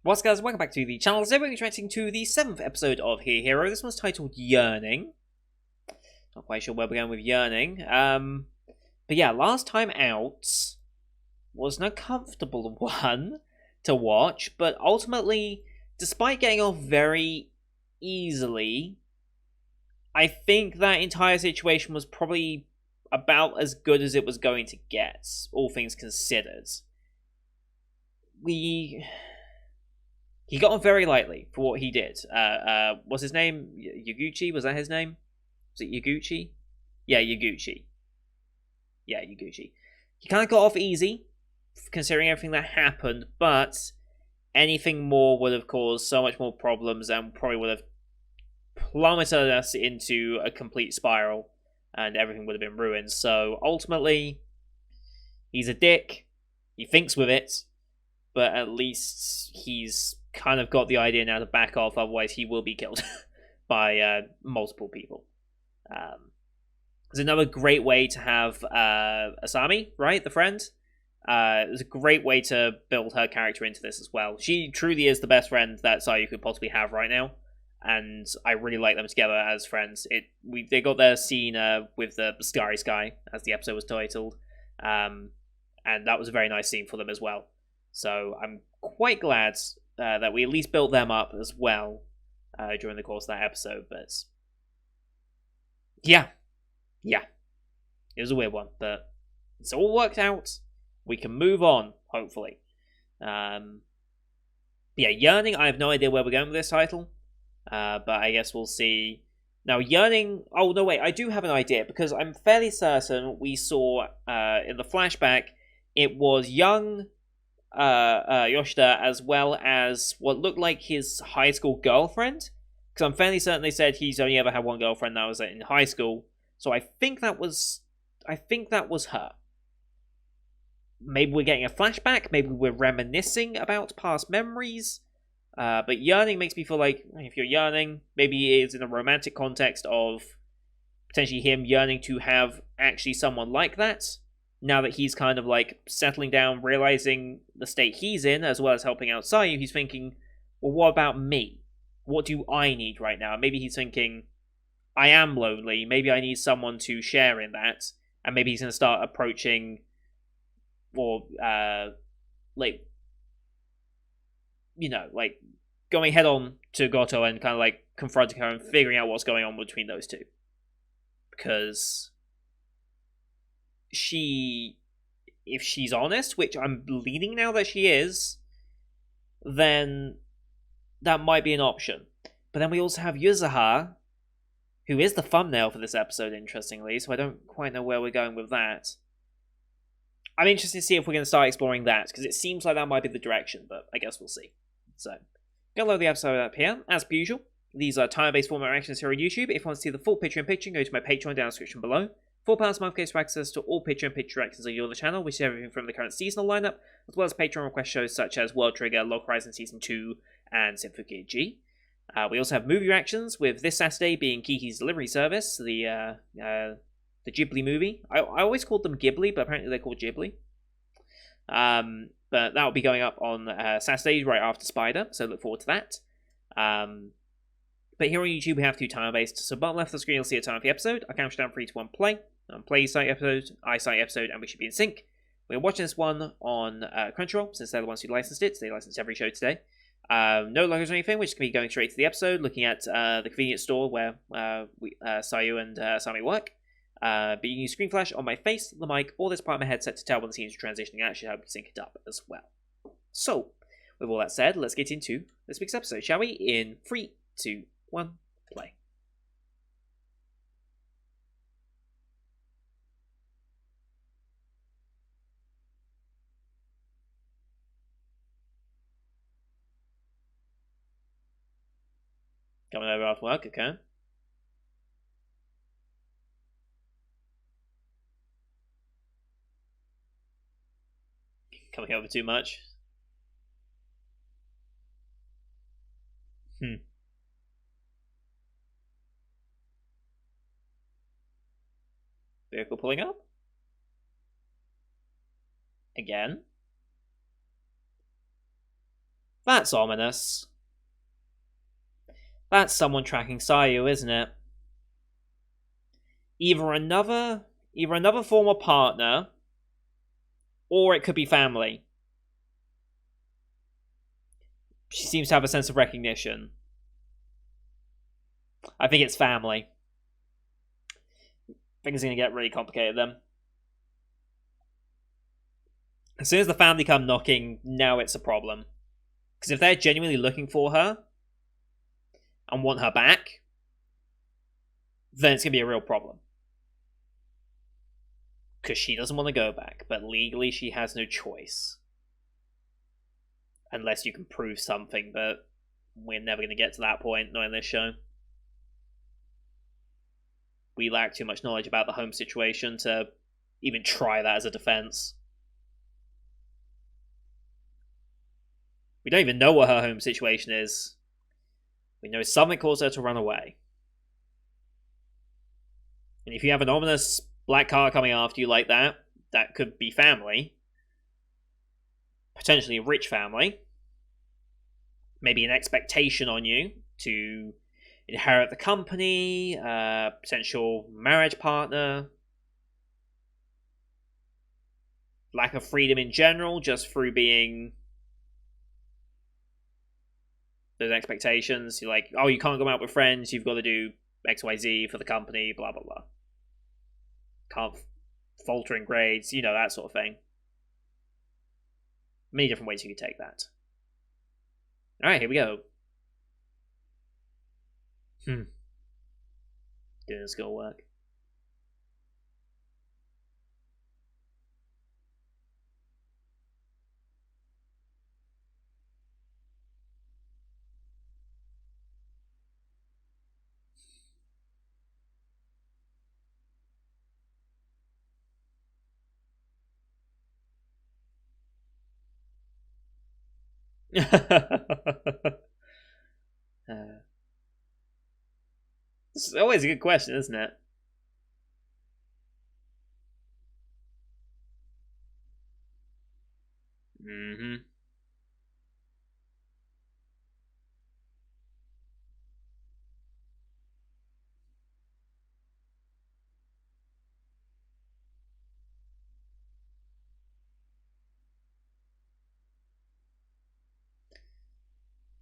What's up, guys? Welcome back to the channel. Today we're reacting to the 7th episode of Higehiro. This one's titled Yearning. Not quite sure where we're going with Yearning. But yeah, last time out was an uncomfortable one to watch, but ultimately, despite getting off very easily, I think that entire situation was probably about as good as it was going to get, all things considered. He got on very lightly for what he did. What's his name? Yaguchi? Was that his name? Was it Yaguchi? Yeah, Yaguchi. Yeah, Yaguchi. He kind of got off easy, considering everything that happened, but anything more would have caused so much more problems and probably would have plummeted us into a complete spiral, and everything would have been ruined. So ultimately, he's a dick. He thinks with it, but at least he's kind of got the idea now to back off, otherwise he will be killed by multiple people. There's another great way to have Asami, right, the friend? It's a great way to build her character into this as well. She truly is the best friend that Sayu could possibly have right now, and I really like them together as friends. They got their scene with the Starry Sky, as the episode was titled, and that was a very nice scene for them as well. So I'm quite glad that we at least built them up as well during the course of that episode. But yeah, it was a weird one, but it's all worked out. We can move on, hopefully. Yeah, Yearning, I have no idea where we're going with this title, but I guess we'll see. Now, Yearning... Oh, no, wait, I do have an idea, because I'm fairly certain we saw in the flashback it was young Yoshida, as well as what looked like his high school girlfriend, because I'm fairly certain they said he's only ever had one girlfriend that was in high school. So I think that was her. Maybe we're getting a flashback. Maybe we're reminiscing about past memories. But Yearning makes me feel like if you're yearning, maybe it is in a romantic context of potentially him yearning to have actually someone like that. Now that he's kind of like settling down, realizing the state he's in, as well as helping out Sayu, he's thinking, well, what about me? What do I need right now? Maybe he's thinking, I am lonely, maybe I need someone to share in that, and maybe he's going to start approaching, or, like, going head on to Goto and kind of like confronting her and figuring out what's going on between those two. Because if she's honest, which I'm leaning now that she is, then that might be an option. But then we also have Yuzuha, who is the thumbnail for this episode, interestingly, so I don't quite know where we're going with that. I'm interested to see if we're going to start exploring that, because it seems like that might be the direction, but I guess we'll see. So, go load the episode up here, as per usual. These are time-based format reactions here on YouTube. If you want to see the full picture-in-picture, go to my Patreon down in the description below. £4 a month gives you access to all picture-in-picture reactions on your channel, which is everything from the current seasonal lineup, as well as Patreon request shows such as World Trigger, Log Horizon Season 2, and Symphogear G. We also have movie reactions, with this Saturday being Kiki's Delivery Service, the Ghibli movie. I always called them Ghibli, but apparently they're called Ghibli. But that will be going up on Saturday, right after Spider, so look forward to that. But here on YouTube, we have 2 timer-based, so bottom left of the screen, you'll see a time for the episode. I count down 3 to 1 play. Play site episode, iSight episode, and we should be in sync. We're watching this one on Crunchyroll, since they're the ones who licensed it. So they licensed every show today. No logos or anything, we're just going to be going straight to the episode, looking at the convenience store where Sayu and Asami work. But you can use screen flash on my face, the mic, or this part of my headset to tell when the scenes are transitioning. That should help you sync it up as well. So, with all that said, let's get into this week's episode, shall we? In 3, 2, 1, play. Coming over after work, okay. Coming over too much. Vehicle pulling up. Again. That's ominous. That's someone tracking Sayu, isn't it? Either another former partner, or it could be family. She seems to have a sense of recognition. I think it's family. Things are going to get really complicated then. As soon as the family come knocking, now it's a problem. Because if they're genuinely looking for her and want her back, then it's going to be a real problem. Because she doesn't want to go back, but legally she has no choice. Unless you can prove something, but we're never going to get to that point, not in this show. We lack too much knowledge about the home situation to even try that as a defense. We don't even know what her home situation is. We know something caused her to run away. And if you have an ominous black car coming after you like that, that could be family. Potentially a rich family. Maybe an expectation on you to inherit the company, potential marriage partner. Lack of freedom in general, just through being those expectations. You're like, oh, you can't go out with friends, you've got to do XYZ for the company, blah, blah, blah. Can't falter in grades, that sort of thing. Many different ways you can take that. Alright, here we go. Doing schoolwork. It's always a good question, isn't it? Mm-hmm.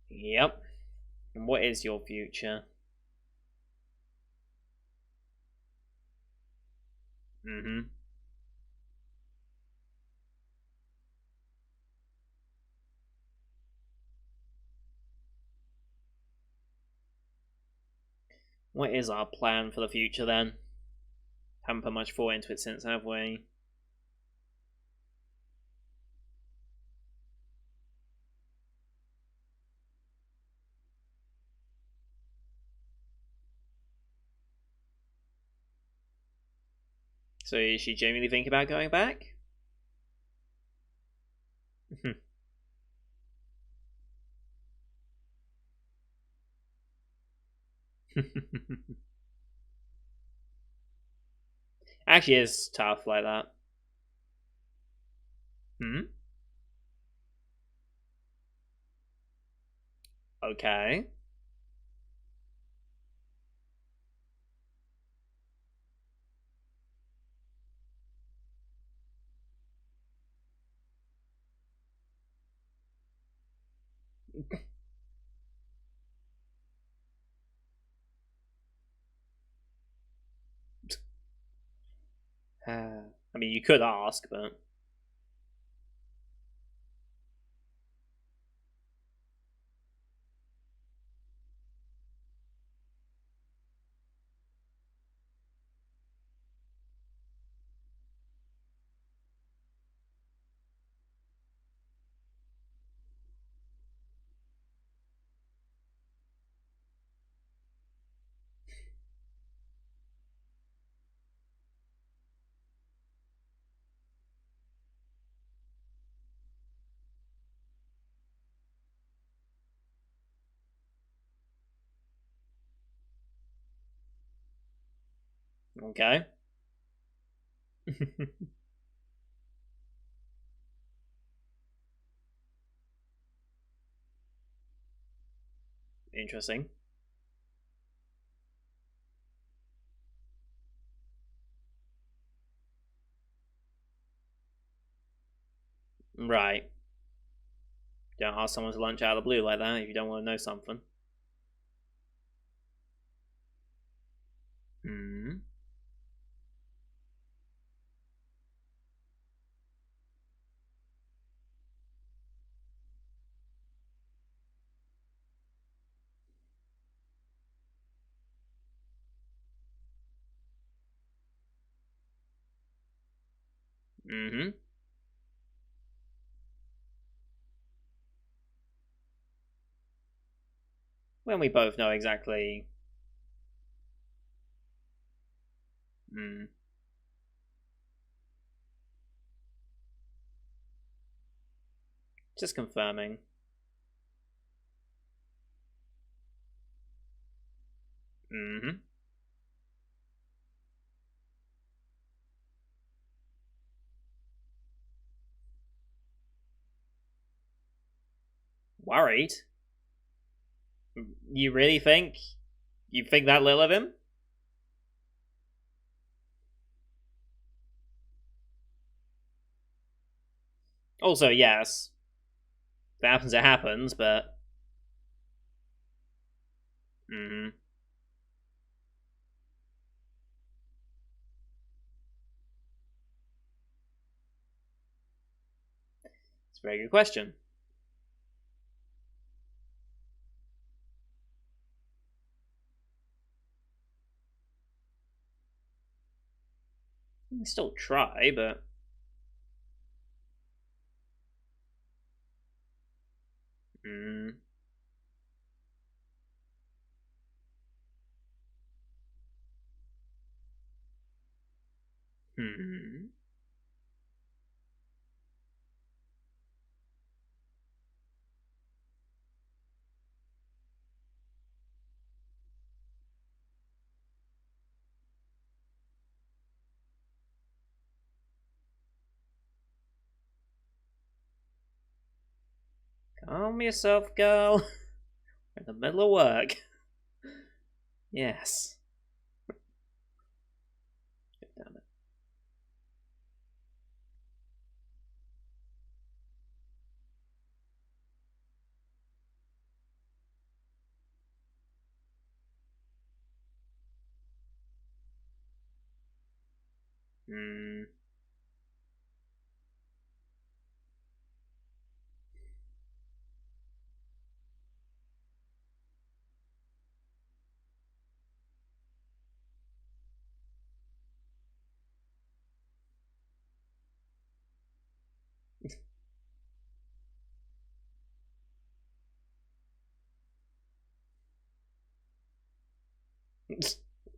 Yep. And what is your future? Mm-hmm. What is our plan for the future then? Haven't put much thought into it since, have we? So is she genuinely thinking about going back? Actually, it's tough like that. Hmm? Okay. I mean, you could ask, but... Okay. interesting. Right. Don't ask someone to lunch out of the blue like that if you don't want to know something. Hmm. Mm-hmm. When we both know exactly. Hmm. Just confirming. Mm-hmm. Worried? You really think? You think that little of him? Also, yes. If it happens, it happens, but. Hmm. It's a very good question. You can still try, but. Mm. Hmm. Calm yourself, girl. We're in the middle of work. Yes. Damn it. Hmm.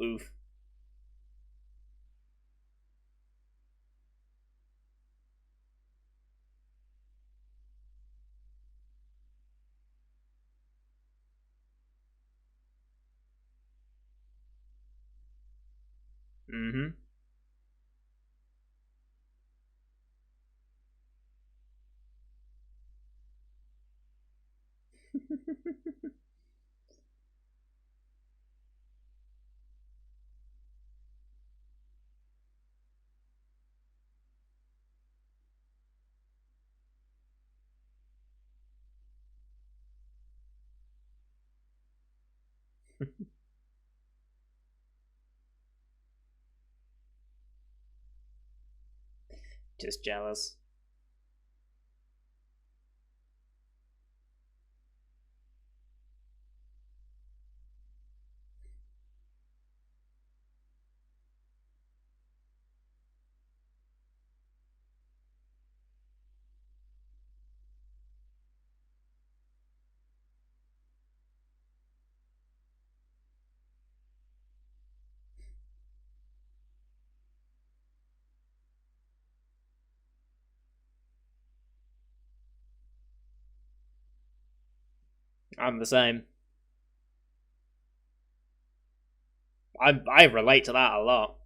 Oof. Mm-hmm. Just jealous. I'm the same. I relate to that a lot.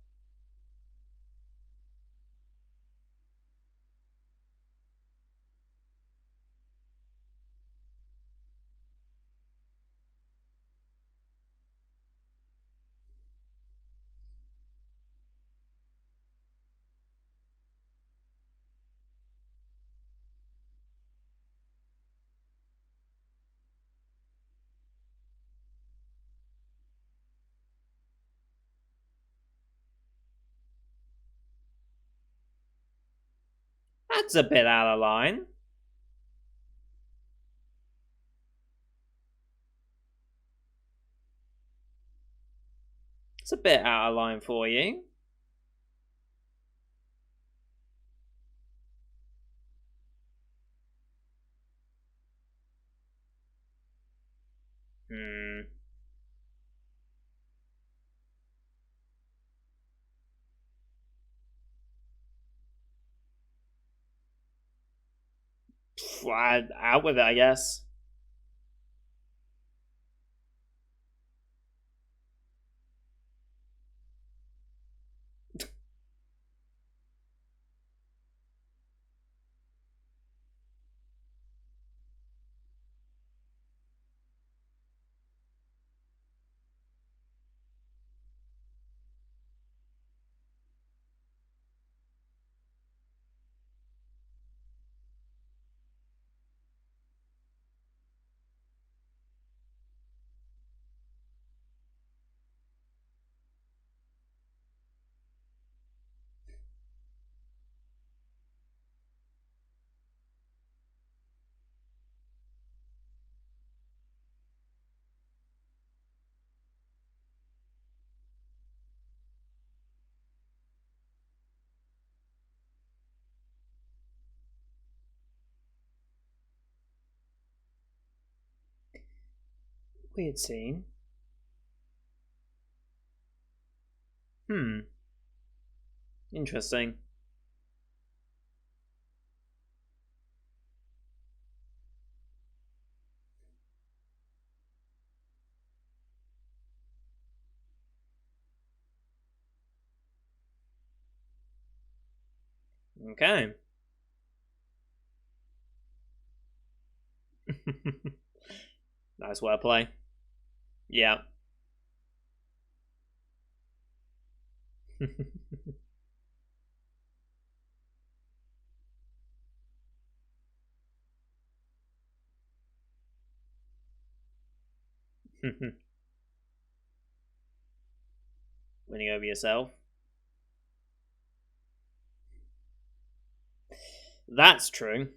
That's a bit out of line. It's a bit out of line for you. Hmm. Out with it, I guess. Weird scene. Interesting. Okay. Nice wordplay. Yeah. Winning over yourself. That's true.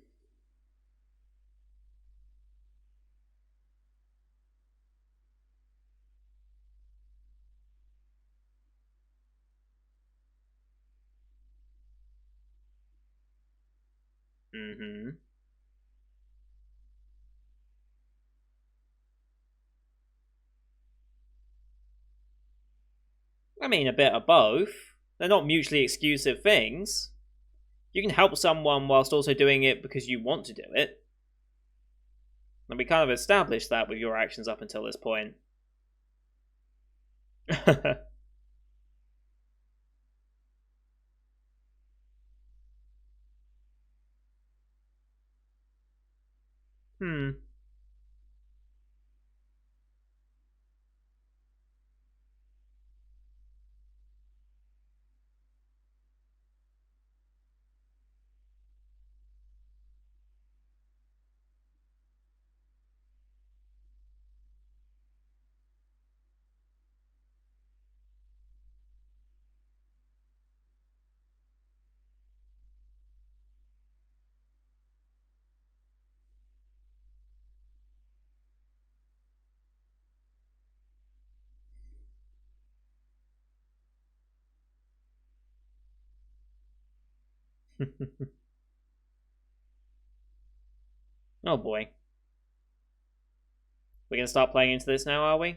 Mm-hmm. I mean, a bit of both. They're not mutually exclusive things. You can help someone whilst also doing it because you want to do it. And we kind of established that with your actions up until this point. Hmm. Oh boy. We're gonna start playing into this now, are we?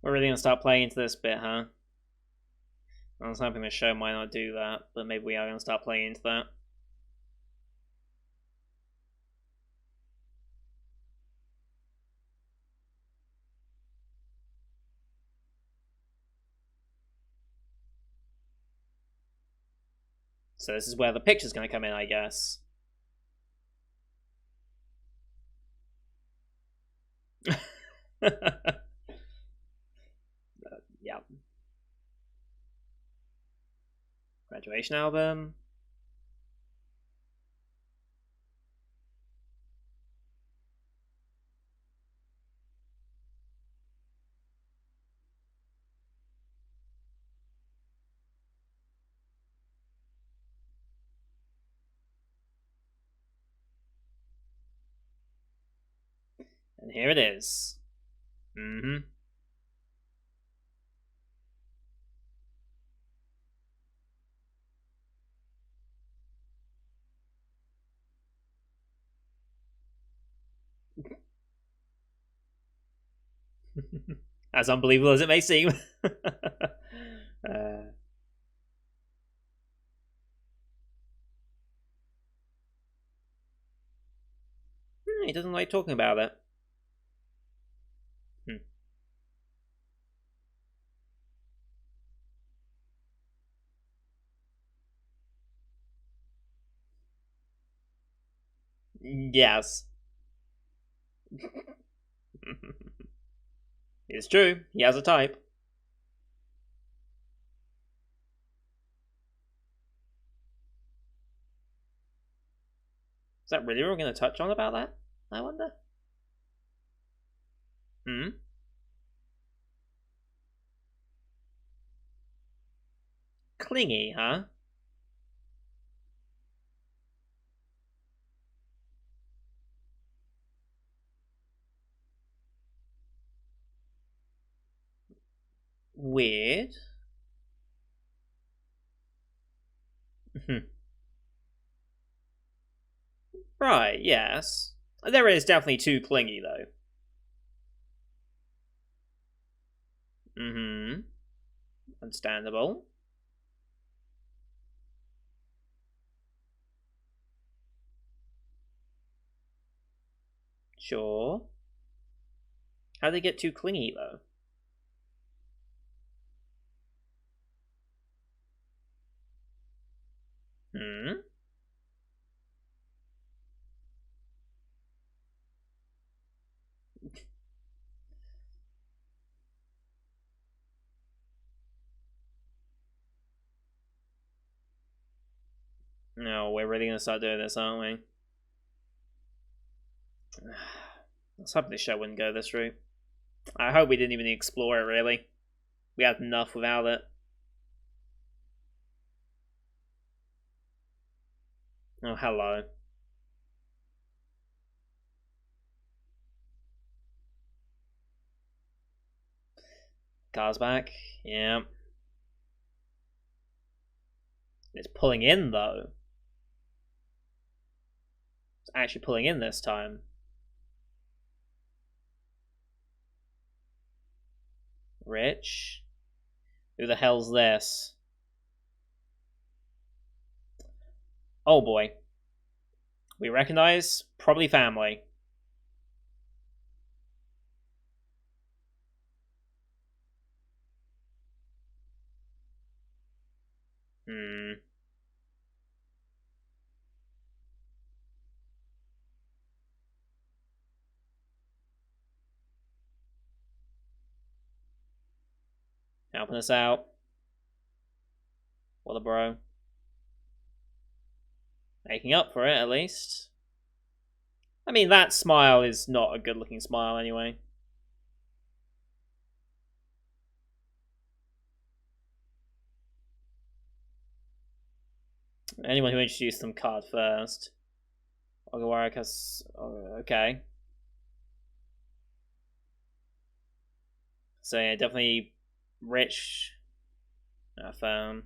We're really gonna start playing into this bit, huh? I was hoping the show might not do that, but maybe we are gonna start playing into that. So this is where the picture's going to come in, I guess. Yeah. Graduation album. And here it is. Mm-hmm. As unbelievable as it may seem. He doesn't like talking about it. Yes. It's true. He has a type. Is that really what we're going to touch on about that? I wonder. Hmm? Clingy, huh? Weird. Right, yes. There is definitely too clingy, though. Mm-hmm. Understandable. Sure. How do they get too clingy, though? Hmm? No, we're really gonna start doing this, aren't we? Let's hope this show wouldn't go this route. I hope we didn't even explore it, really. We had enough without it. Oh, hello. Car's back. Yeah. It's pulling in, though. It's actually pulling in this time. Rich? Who the hell's this? Oh boy. We recognize? Probably family. Hmm. Helping us out. What a bro. Making up for it, at least. I mean, that smile is not a good looking smile anyway. Anyone who introduced them card first. Ogawarakas. Okay. So yeah, definitely rich. Phone.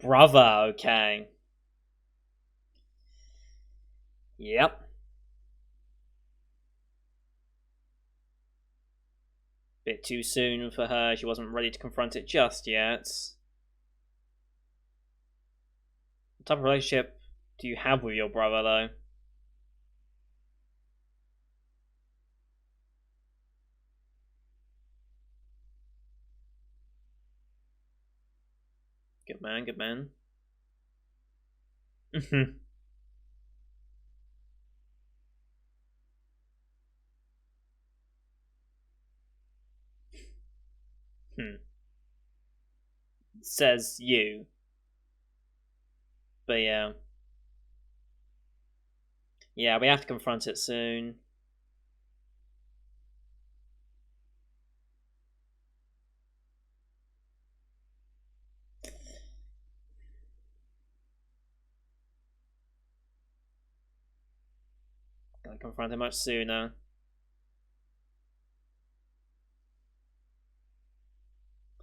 Brother, okay. Yep. Bit too soon for her. She wasn't ready to confront it just yet. What type of relationship do you have with your brother, though? Good man, good man. Says you. But yeah. Yeah, we have to confront it soon. Gotta confront it much sooner.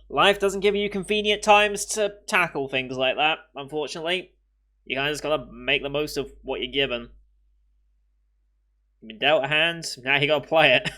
Life doesn't give you convenient times to tackle things like that, unfortunately. You kind of just gotta make the most of what you're given. You've been dealt a hand, now you gotta play it.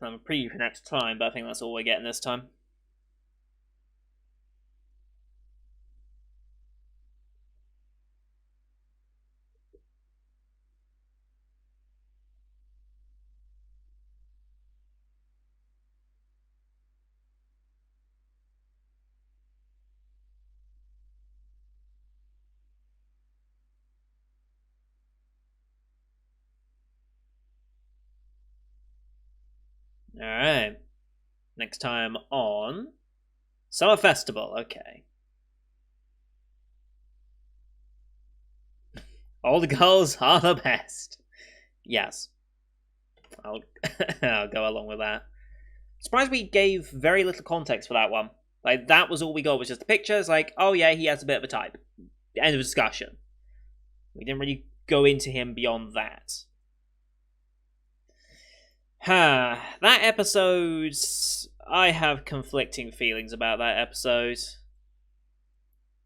I'm a preview for next time, but I think that's all we're getting this time. Alright. Next time on Summer Festival, okay. All the girls are the best. Yes. I'll, I'll go along with that. Surprised we gave very little context for that one. Like, that was all we got, was just the pictures, like, oh yeah, he has a bit of a type. End of discussion. We didn't really go into him beyond that. That episode, I have conflicting feelings about that episode.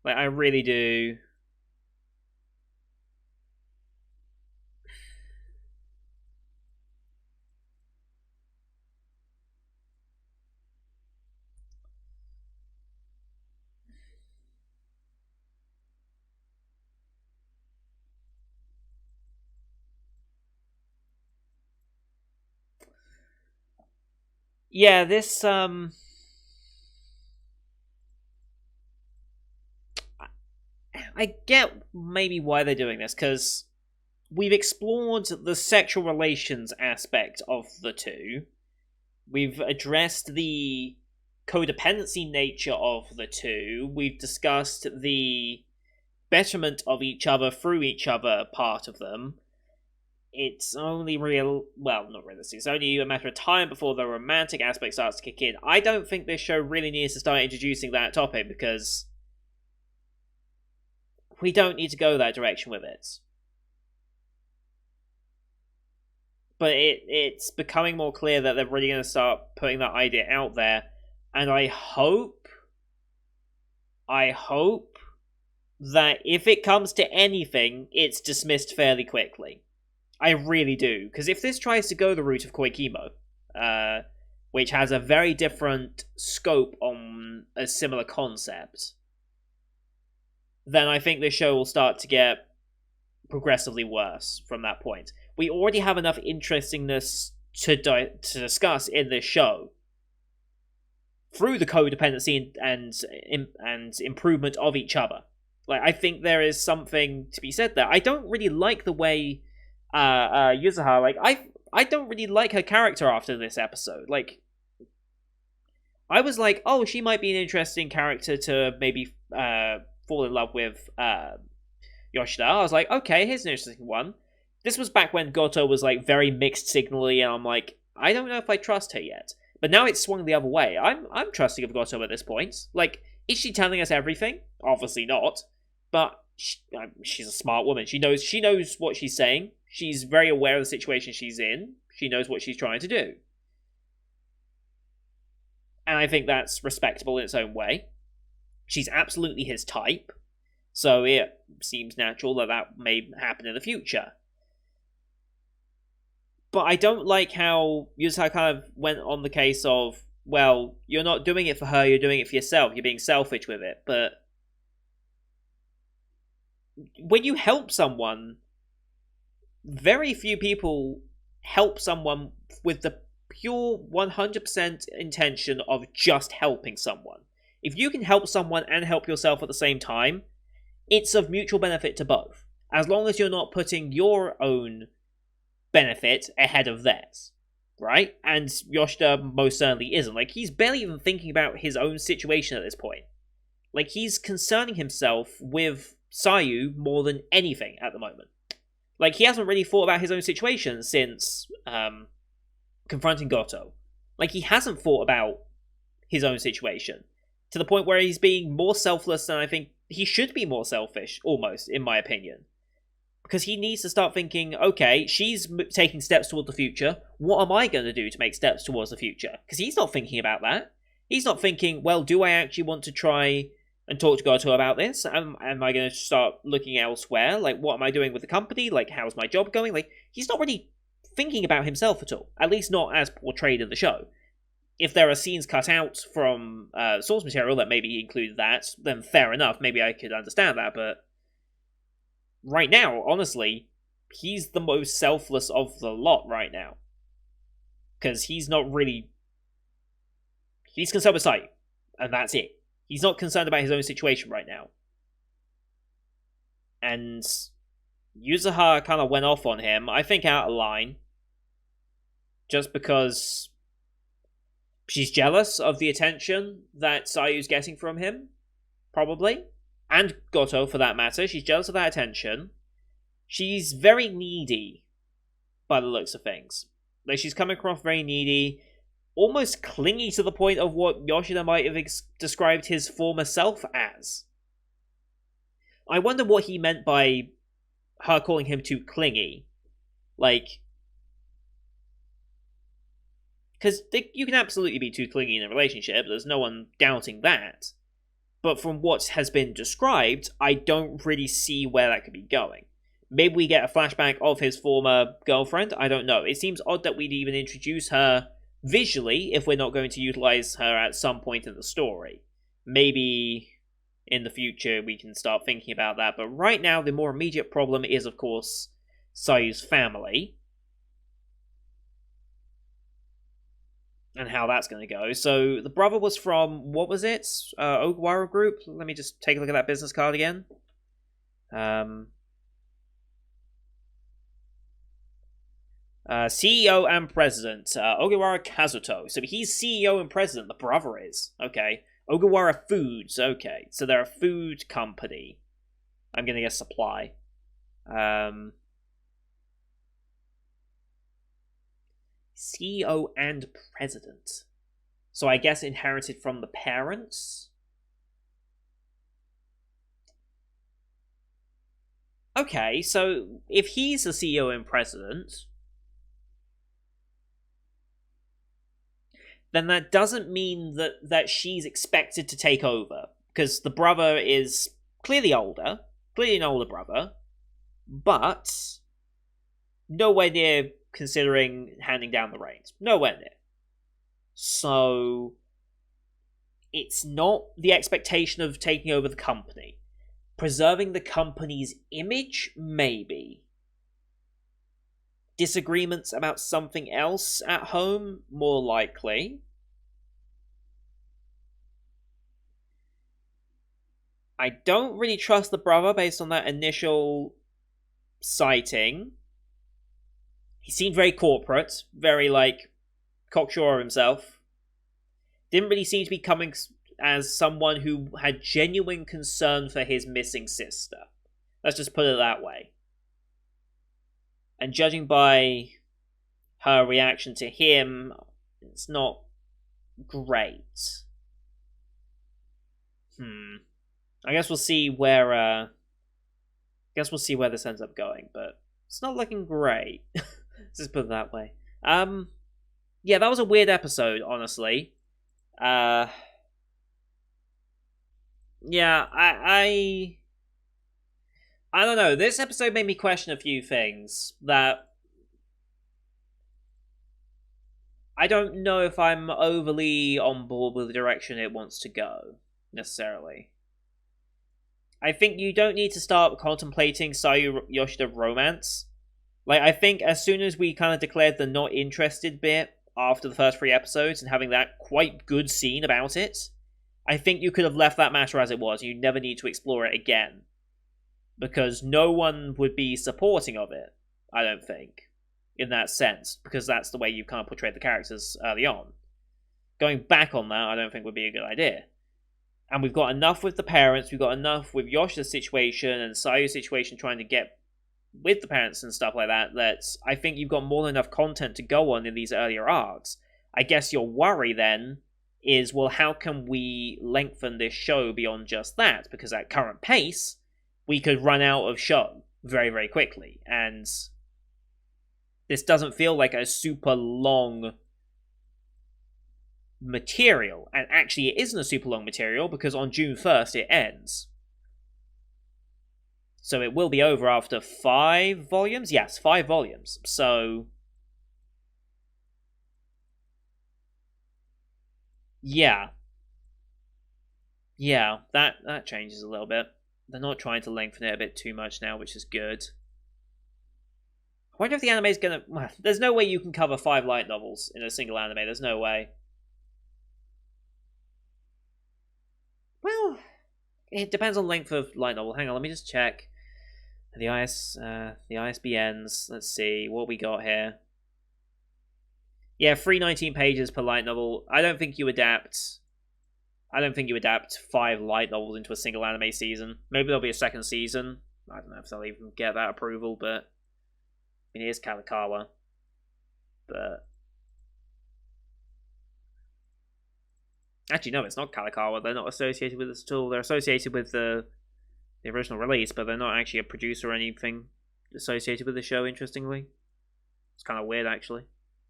Like, I really do. Yeah, this, I get maybe why they're doing this, because we've explored the sexual relations aspect of the two. We've addressed the codependency nature of the two. We've discussed the betterment of each other through each other part of them. It's only not realistic. It's only a matter of time before the romantic aspect starts to kick in. I don't think this show really needs to start introducing that topic, because we don't need to go that direction with it. But it's becoming more clear that they're really going to start putting that idea out there, and I hope that if it comes to anything, it's dismissed fairly quickly. I really do, because if this tries to go the route of Koikimo, which has a very different scope on a similar concept, then I think this show will start to get progressively worse from that point. We already have enough interestingness to discuss in this show through the codependency and improvement of each other. Like, I think there is something to be said there. I don't really like the way Yuzuha, like, I don't really like her character after this episode. Like, I was like, oh, she might be an interesting character to maybe fall in love with Yoshida. I was like, okay, here's an interesting one. This was back when Goto was like very mixed signally, and I'm like, I don't know if I trust her yet. But now it's swung the other way. I'm trusting of Goto at this point. Like, is she telling us everything? Obviously not. But she's a smart woman. She knows what she's saying. She's very aware of the situation she's in. She knows what she's trying to do. And I think that's respectable in its own way. She's absolutely his type. So it seems natural that may happen in the future. But I don't like how Yusuha kind of went on the case of, well, you're not doing it for her, you're doing it for yourself. You're being selfish with it. But when you help someone, very few people help someone with the pure 100% intention of just helping someone. If you can help someone and help yourself at the same time, it's of mutual benefit to both. As long as you're not putting your own benefit ahead of theirs, right? And Yoshida most certainly isn't. Like, he's barely even thinking about his own situation at this point. Like, he's concerning himself with Sayu more than anything at the moment. Like, he hasn't really thought about his own situation since confronting Goto. Like, he hasn't thought about his own situation to the point where he's being more selfless than I think he should be more selfish, almost, in my opinion. Because he needs to start thinking, okay, she's taking steps toward the future. What am I going to do to make steps towards the future? Because he's not thinking about that. He's not thinking, well, do I actually want to try and talk to Goto about this? Am I going to start looking elsewhere? Like, what am I doing with the company? Like, how's my job going? Like, he's not really thinking about himself at all. At least not as portrayed in the show. If there are scenes cut out from source material that maybe include that, then fair enough. Maybe I could understand that, but right now, honestly, he's the most selfless of the lot right now. Because he's not really... He's concerned with Sayu, and that's it. He's not concerned about his own situation right now. And Yuzuha kind of went off on him, I think out of line, just because she's jealous of the attention that Sayu's getting from him, probably. And Goto, for that matter. She's jealous of that attention. She's very needy, by the looks of things. Like, she's coming across very needy, almost clingy to the point of what Yoshida might have described his former self as. I wonder what he meant by her calling him too clingy. Like, because you can absolutely be too clingy in a relationship, there's no one doubting that. But from what has been described, I don't really see where that could be going. Maybe we get a flashback of his former girlfriend, I don't know. It seems odd that we'd even introduce her visually if we're not going to utilize her at some point in the story. Maybe in the future we can start thinking about that, but right now the more immediate problem is, of course, Sayu's family. And how that's going to go. So, the brother was from, what was it? Ogawara Group? Let me just take a look at that business card again. CEO and President, Ogawara Kazuto. So he's CEO and President, the brother is. Okay. Ogawara Foods, okay. So they're a food company. I'm going to guess supply. CEO and President. So I guess inherited from the parents? Okay, so if he's the CEO and President, then that doesn't mean that she's expected to take over. Because the brother is clearly an older brother, but nowhere near considering handing down the reins. Nowhere near. So it's not the expectation of taking over the company. Preserving the company's image? Maybe. Disagreements about something else at home? More likely. I don't really trust the brother based on that initial sighting. He seemed very corporate, very, cocksure of himself. Didn't really seem to be coming as someone who had genuine concern for his missing sister. Let's just put it that way. And judging by her reaction to him, it's not great. I guess we'll see where this ends up going, but it's not looking great. Let's just put it that way. Yeah, that was a weird episode, honestly. Yeah, I don't know. This episode made me question a few things that I don't know if I'm overly on board with the direction it wants to go, necessarily. I think you don't need to start contemplating Sayu Yoshida romance. Like, I think as soon as we kind of declared the not interested bit after the first 3 episodes and having that quite good scene about it, I think you could have left that matter as it was. You never need to explore it again. Because no one would be supporting of it, I don't think, in that sense, because that's the way you kind of portrayed the characters early on. Going back on that, I don't think would be a good idea. And we've got enough with the parents, we've got enough with Yoshida's situation and Sayu's situation trying to get with the parents and stuff like that, that I think you've got more than enough content to go on in these earlier arcs. I guess your worry then is, well, how can we lengthen this show beyond just that? Because at current pace, we could run out of show very, very quickly. And this doesn't feel like a super long material. And actually, it isn't a super long material because on June 1st it ends. So it will be over after 5 volumes? Yes, 5 volumes. So yeah. Yeah, that changes a little bit. They're not trying to lengthen it a bit too much now, which is good. I wonder if the anime is gonna... There's no way you can cover 5 light novels in a single anime. There's no way. Well, it depends on the length of light novel. Hang on, let me just check. The ISBNs. Let's see what we got here. Yeah, 319 pages per light novel. I don't think you adapt 5 light novels into a single anime season. Maybe there'll be a second season. I don't know if they'll even get that approval, but I mean, it is Kalakawa. But actually, no, it's not Kalakawa. They're not associated with this at all. They're associated with the original release, but they're not actually a producer or anything associated with the show, interestingly. It's kind of weird, actually.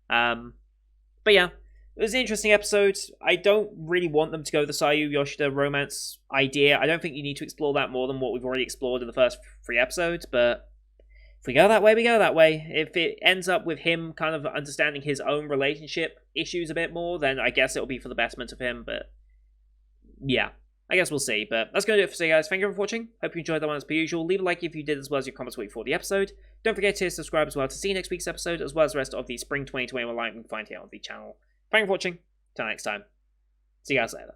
But yeah, it was an interesting episode. I don't really want them to go the Sayu Yoshida romance idea. I don't think you need to explore that more than what we've already explored in the first 3 episodes, but if we go that way, we go that way. If it ends up with him kind of understanding his own relationship issues a bit more, then I guess it'll be for the betterment of him, but yeah, I guess we'll see. But that's going to do it for today, guys. Thank you for watching. Hope you enjoyed that one as per usual. Leave a like if you did, as well as your comments for the episode. Don't forget to subscribe as well to see next week's episode, as well as the rest of the Spring 2021 lineup you can find here on the channel. Thank you for watching. Till next time. See you guys later.